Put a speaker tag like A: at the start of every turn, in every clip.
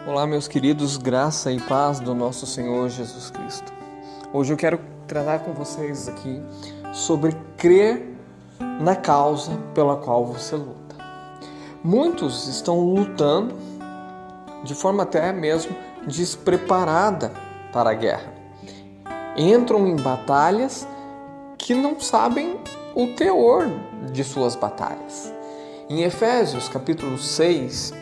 A: Olá, meus queridos, graça e paz do nosso Senhor Jesus Cristo. Hoje eu quero tratar com vocês aqui sobre crer na causa pela qual você luta. Muitos estão lutando de forma até mesmo despreparada para a guerra. Entram em batalhas que não sabem o teor de suas batalhas. Em Efésios capítulo 6,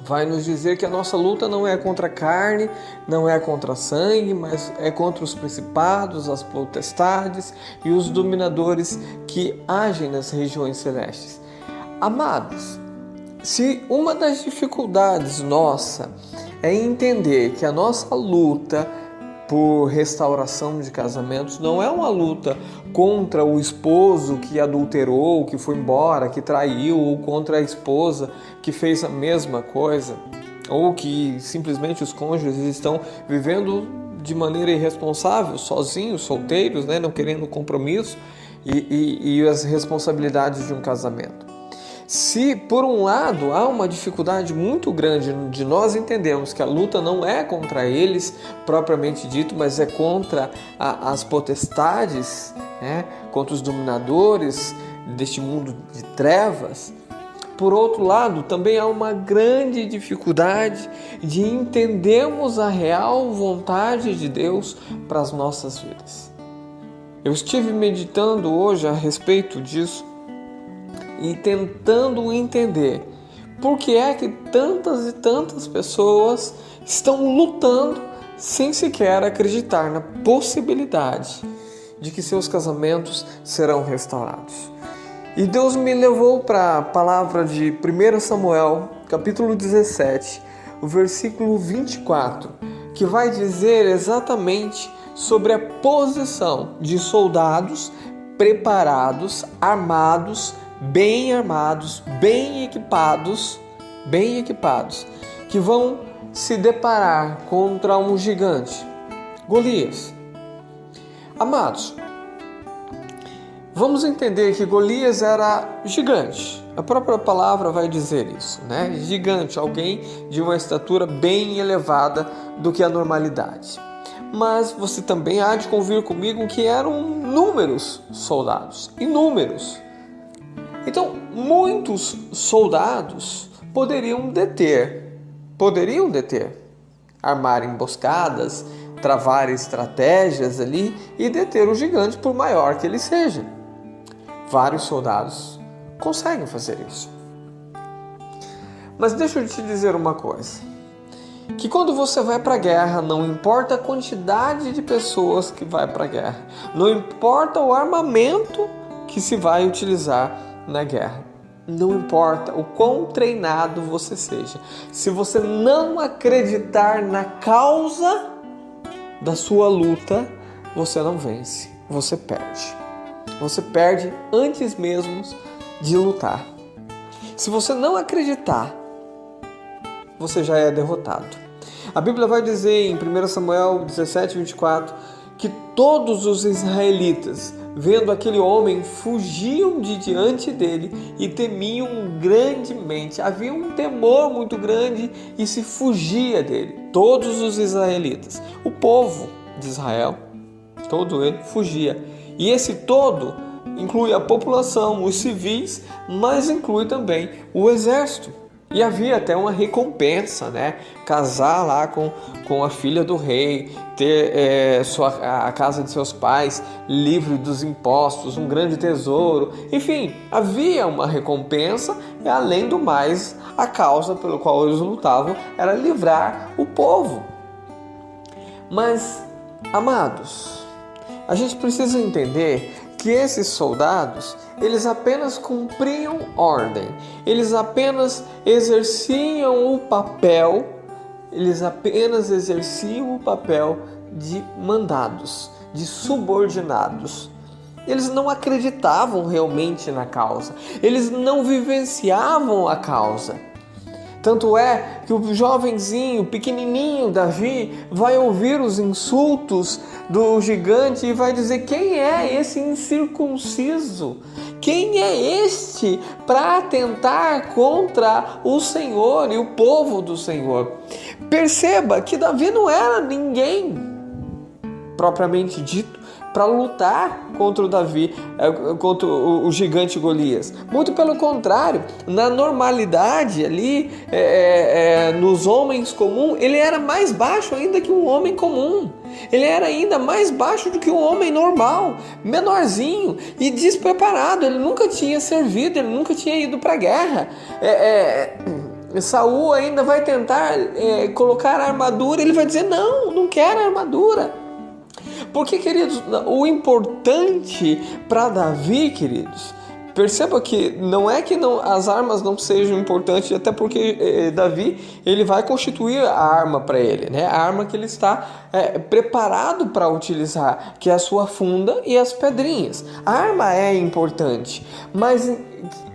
A: vai nos dizer que a nossa luta não é contra a carne, não é contra sangue, mas é contra os principados, as potestades e os dominadores que agem nas regiões celestes. Amados, se uma das dificuldades nossa é entender que a nossa luta por restauração de casamentos não é uma luta contra o esposo que adulterou, que foi embora, que traiu, ou contra a esposa que fez a mesma coisa, ou que simplesmente os cônjuges estão vivendo de maneira irresponsável, sozinhos, solteiros, não querendo compromisso e as responsabilidades de um casamento. Se, por um lado, há uma dificuldade muito grande de nós entendermos que a luta não é contra eles, propriamente dito, mas é contra as potestades, contra os dominadores deste mundo de trevas, por outro lado, também há uma grande dificuldade de entendermos a real vontade de Deus para as nossas vidas. Eu estive meditando hoje a respeito disso, e tentando entender por que é que tantas e tantas pessoas estão lutando sem sequer acreditar na possibilidade de que seus casamentos serão restaurados. E Deus me levou para a palavra de 1 Samuel, capítulo 17, o versículo 24, que vai dizer exatamente sobre a posição de soldados preparados, armados, bem equipados, que vão se deparar contra um gigante, Golias. Amados, vamos entender que Golias era gigante. A própria palavra vai dizer isso, Gigante, alguém de uma estatura bem elevada do que a normalidade. Mas você também há de convir comigo que eram inúmeros soldados, inúmeros. Então, muitos soldados poderiam deter, armar emboscadas, travar estratégias ali e deter o gigante por maior que ele seja. Vários soldados conseguem fazer isso. Mas deixa eu te dizer uma coisa, que quando você vai para a guerra, não importa a quantidade de pessoas que vai para a guerra, não importa o armamento que se vai utilizar na guerra, não importa o quão treinado você seja, se você não acreditar na causa da sua luta, você não vence, você perde antes mesmo de lutar. Se você não acreditar, você já é derrotado. A Bíblia vai dizer em 1 Samuel 17, 24, que todos os israelitas, vendo aquele homem, fugiam de diante dele e temiam grandemente. Havia um temor muito grande e se fugia dele. Todos os israelitas, o povo de Israel, todo ele fugia. E esse todo inclui a população, os civis, mas inclui também o exército. E havia até uma recompensa, casar lá com a filha do rei, ter a casa de seus pais livre dos impostos, um grande tesouro. Enfim, havia uma recompensa e, além do mais, a causa pela qual eles lutavam era livrar o povo. Mas, amados, a gente precisa entender que esses soldados, eles apenas cumpriam ordem, eles apenas exerciam o papel de mandados, de subordinados. Eles não acreditavam realmente na causa, eles não vivenciavam a causa. Tanto é que o jovenzinho, pequenininho Davi, vai ouvir os insultos do gigante e vai dizer: quem é esse incircunciso? Quem é este para atentar contra o Senhor e o povo do Senhor? Perceba que Davi não era ninguém propriamente dito para lutar contra contra o gigante Golias. Muito pelo contrário, na normalidade ali, nos homens comuns, ele era mais baixo ainda que um homem comum. Ele era ainda mais baixo do que um homem normal, menorzinho e despreparado. Ele nunca tinha servido, ele nunca tinha ido para a guerra. Saul ainda vai tentar colocar a armadura, ele vai dizer: não quero armadura. Porque, queridos, o importante para Davi, queridos, perceba que não é que as armas não sejam importantes, até porque Davi, ele vai constituir a arma para ele, né? A arma que ele está preparado para utilizar, que é a sua funda e as pedrinhas. A arma é importante, mas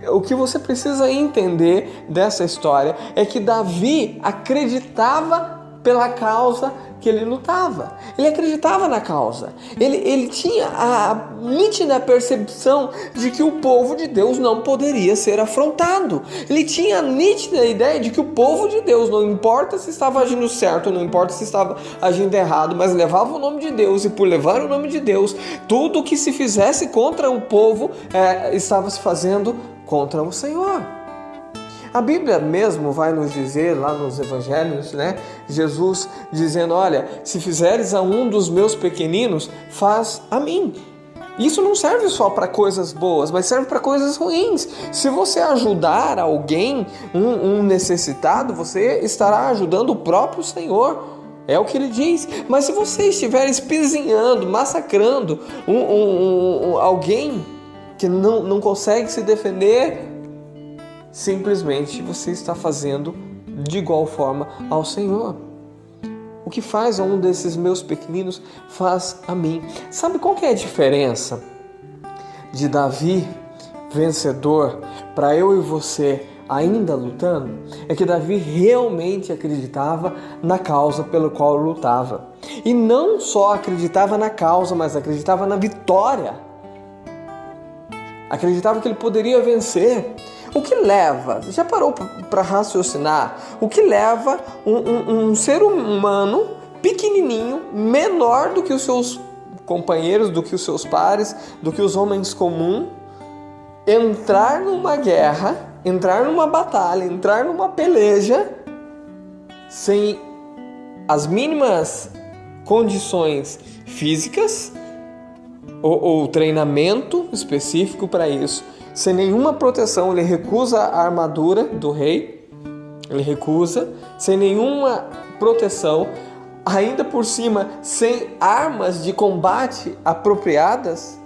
A: o que você precisa entender dessa história é que Davi acreditava pela causa que ele lutava. Ele acreditava na causa. Ele tinha a nítida percepção de que o povo de Deus não poderia ser afrontado. Ele tinha a nítida ideia de que o povo de Deus, não importa se estava agindo certo, não importa se estava agindo errado, mas levava o nome de Deus, e por levar o nome de Deus, tudo que se fizesse contra o povo estava se fazendo contra o Senhor. A Bíblia mesmo vai nos dizer lá nos evangelhos, né? Jesus dizendo: olha, se fizeres a um dos meus pequeninos, faz a mim. Isso não serve só para coisas boas, mas serve para coisas ruins. Se você ajudar alguém, um necessitado, você estará ajudando o próprio Senhor. É o que ele diz. Mas se você estiver espizinhando, massacrando alguém que não consegue se defender, simplesmente você está fazendo de igual forma ao Senhor. O que faz a um desses meus pequeninos, faz a mim. Sabe qual que é a diferença de Davi, vencedor, para eu e você ainda lutando? É que Davi realmente acreditava na causa pela qual lutava. E não só acreditava na causa, mas acreditava na vitória. Acreditava que ele poderia vencer. O que leva, já parou para raciocinar, o que leva um ser humano pequenininho, menor do que os seus companheiros, do que os seus pares, do que os homens comuns, entrar numa guerra, entrar numa batalha, entrar numa peleja, sem as mínimas condições físicas ou treinamento específico para isso, sem nenhuma proteção? Ele recusa a armadura do rei, ele recusa, sem nenhuma proteção, ainda por cima, sem armas de combate apropriadas.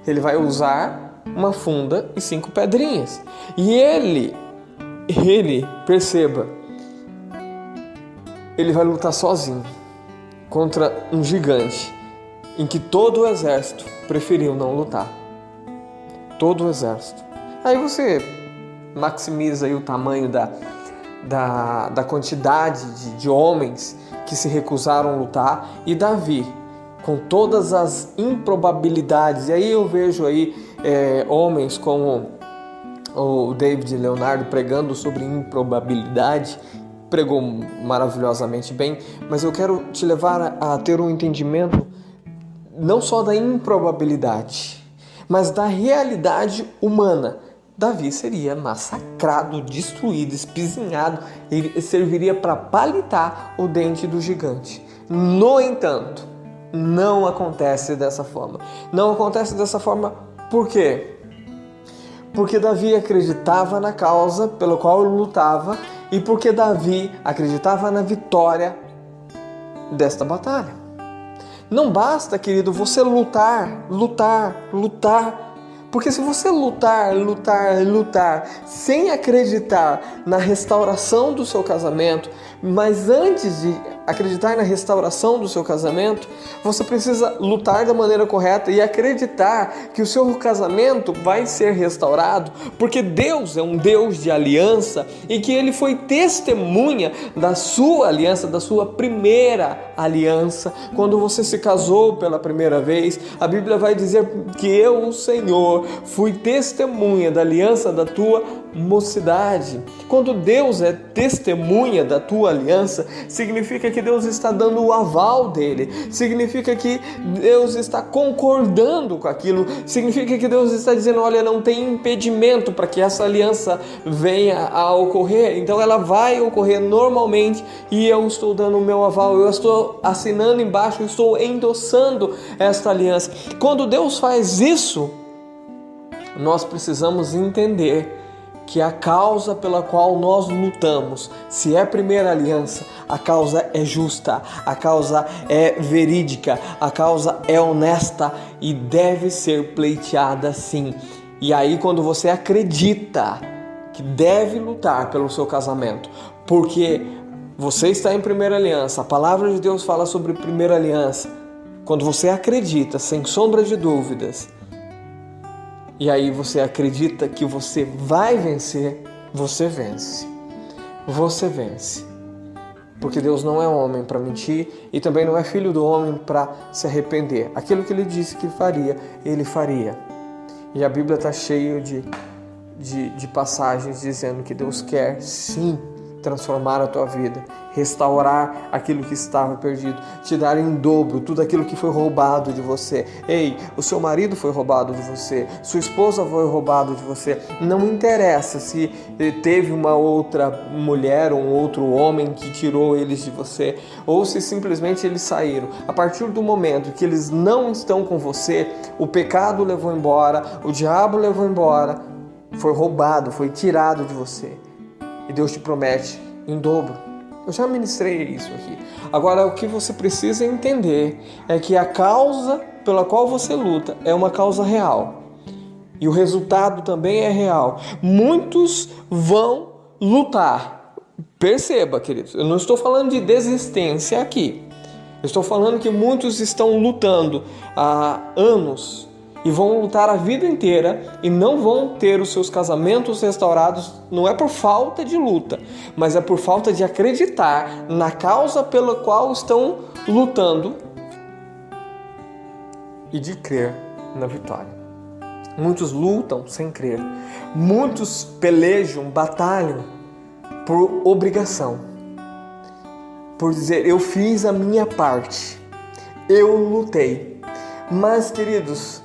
A: Ele vai usar uma funda e 5 pedrinhas. E ele, perceba, ele vai lutar sozinho contra um gigante em que todo o exército preferiu não lutar. Todo o exército. Aí você maximiza aí o tamanho da quantidade de homens que se recusaram a lutar, e Davi, com todas as improbabilidades. E aí eu vejo aí homens como o David Leonardo pregando sobre improbabilidade, pregou maravilhosamente bem, mas eu quero te levar a ter um entendimento não só da improbabilidade, mas da realidade humana. Davi seria massacrado, destruído, espizinhado, ele serviria para palitar o dente do gigante. No entanto, não acontece dessa forma. Não acontece dessa forma por quê? Porque Davi acreditava na causa pela qual ele lutava, e porque Davi acreditava na vitória desta batalha. Não basta, querido, você lutar, porque se você lutar sem acreditar na restauração do seu casamento, mas antes de acreditar na restauração do seu casamento, você precisa lutar da maneira correta e acreditar que o seu casamento vai ser restaurado, porque Deus é um Deus de aliança e que Ele foi testemunha da sua aliança, da sua primeira aliança. Quando você se casou pela primeira vez, a Bíblia vai dizer que eu, o Senhor, fui testemunha da aliança da tua mocidade. Quando Deus é testemunha da tua aliança, significa que Deus está dando o aval dele, significa que Deus está concordando com aquilo, significa que Deus está dizendo, olha, não tem impedimento para que essa aliança venha a ocorrer, então ela vai ocorrer normalmente e eu estou dando o meu aval, eu estou assinando embaixo, eu estou endossando esta aliança. Quando Deus faz isso, nós precisamos entender que a causa pela qual nós lutamos, se é a primeira aliança, a causa é justa, a causa é verídica, a causa é honesta e deve ser pleiteada sim. E aí quando você acredita que deve lutar pelo seu casamento, porque você está em primeira aliança, a palavra de Deus fala sobre primeira aliança, quando você acredita, sem sombra de dúvidas, e aí você acredita que você vai vencer, você vence. Você vence. Porque Deus não é homem para mentir e também não é filho do homem para se arrepender. Aquilo que Ele disse que faria, Ele faria. E a Bíblia está cheia de passagens dizendo que Deus quer sim transformar a tua vida, restaurar aquilo que estava perdido, te dar em dobro tudo aquilo que foi roubado de você. Ei, o seu marido foi roubado de você, sua esposa foi roubada de você. Não interessa se teve uma outra mulher ou um outro homem que tirou eles de você, ou se simplesmente eles saíram. A partir do momento que eles não estão com você, o pecado levou embora, o diabo levou embora, foi roubado, foi tirado de você. E Deus te promete em dobro. Eu já ministrei isso aqui. Agora, o que você precisa entender é que a causa pela qual você luta é uma causa real. E o resultado também é real. Muitos vão lutar. Perceba, queridos, eu não estou falando de desistência aqui. Eu estou falando que muitos estão lutando há anos e vão lutar a vida inteira e não vão ter os seus casamentos restaurados, não é por falta de luta, mas é por falta de acreditar na causa pela qual estão lutando e de crer na vitória. Muitos lutam sem crer, muitos pelejam, batalham por obrigação, por dizer, eu fiz a minha parte, eu lutei. Mas, queridos,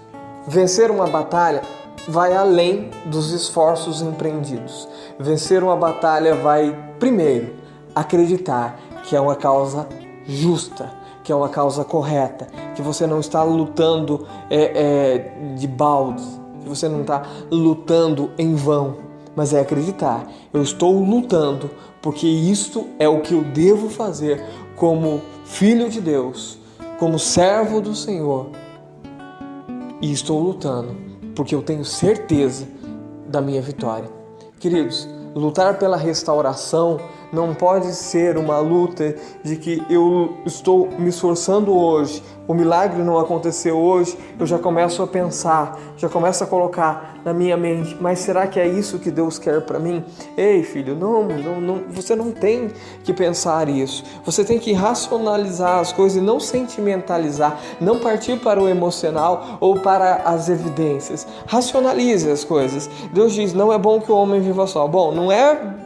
A: vencer uma batalha vai além dos esforços empreendidos. Vencer uma batalha vai, primeiro, acreditar que é uma causa justa, que é uma causa correta, que você não está lutando de balde, que você não está lutando em vão, mas é acreditar, eu estou lutando porque isto é o que eu devo fazer como filho de Deus, como servo do Senhor. E estou lutando, porque eu tenho certeza da minha vitória. Queridos, lutar pela restauração não pode ser uma luta de que eu estou me esforçando hoje, o milagre não aconteceu hoje, eu já começo a pensar, já começo a colocar na minha mente, mas será que é isso que Deus quer para mim? Ei, filho, não, você não tem que pensar isso. Você tem que racionalizar as coisas e não sentimentalizar, não partir para o emocional ou para as evidências. Racionalize as coisas. Deus diz, não é bom que o homem viva só. Bom, não é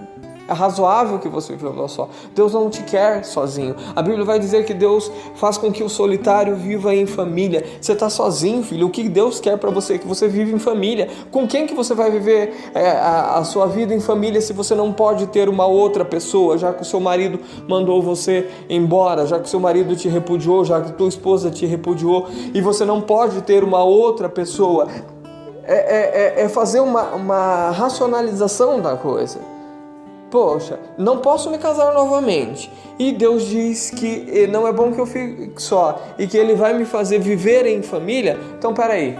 A: razoável que você viva só. Deus não te quer sozinho. A Bíblia vai dizer que Deus faz com que o solitário viva em família. Você está sozinho, filho. O que Deus quer para você? Que você viva em família. Com quem que você vai viver a sua vida em família se você não pode ter uma outra pessoa, já que o seu marido mandou você embora, já que o seu marido te repudiou, já que tua esposa te repudiou e você não pode ter uma outra pessoa? É fazer uma racionalização da coisa. Poxa, não posso me casar novamente. E Deus diz que não é bom que eu fique só e que Ele vai me fazer viver em família. Então, peraí.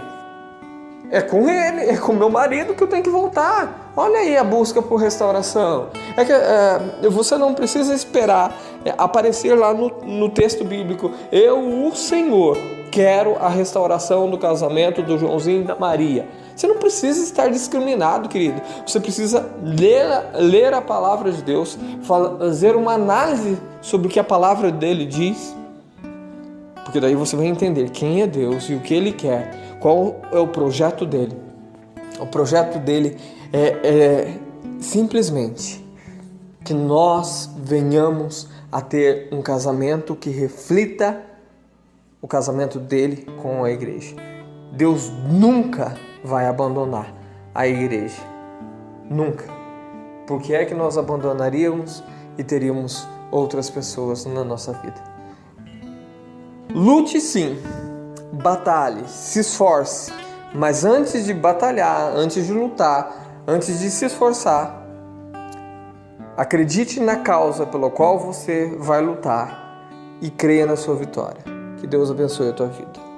A: É com ele, é com meu marido que eu tenho que voltar. Olha aí a busca por restauração. Você não precisa esperar aparecer lá no texto bíblico: eu, o Senhor, quero a restauração do casamento do Joãozinho e da Maria. Você não precisa estar discriminado, querido. Você precisa ler a palavra de Deus, fazer uma análise sobre o que a palavra dele diz, porque daí você vai entender quem é Deus e o que Ele quer, qual é o projeto dele. O projeto dele é simplesmente que nós venhamos a ter um casamento que reflita o casamento dele com a igreja. Deus nunca vai abandonar a igreja. Nunca. Por que é que nós abandonaríamos e teríamos outras pessoas na nossa vida? Lute sim, batalhe, se esforce, mas antes de batalhar, antes de lutar, antes de se esforçar, acredite na causa pela qual você vai lutar e creia na sua vitória. Que Deus abençoe a tua vida.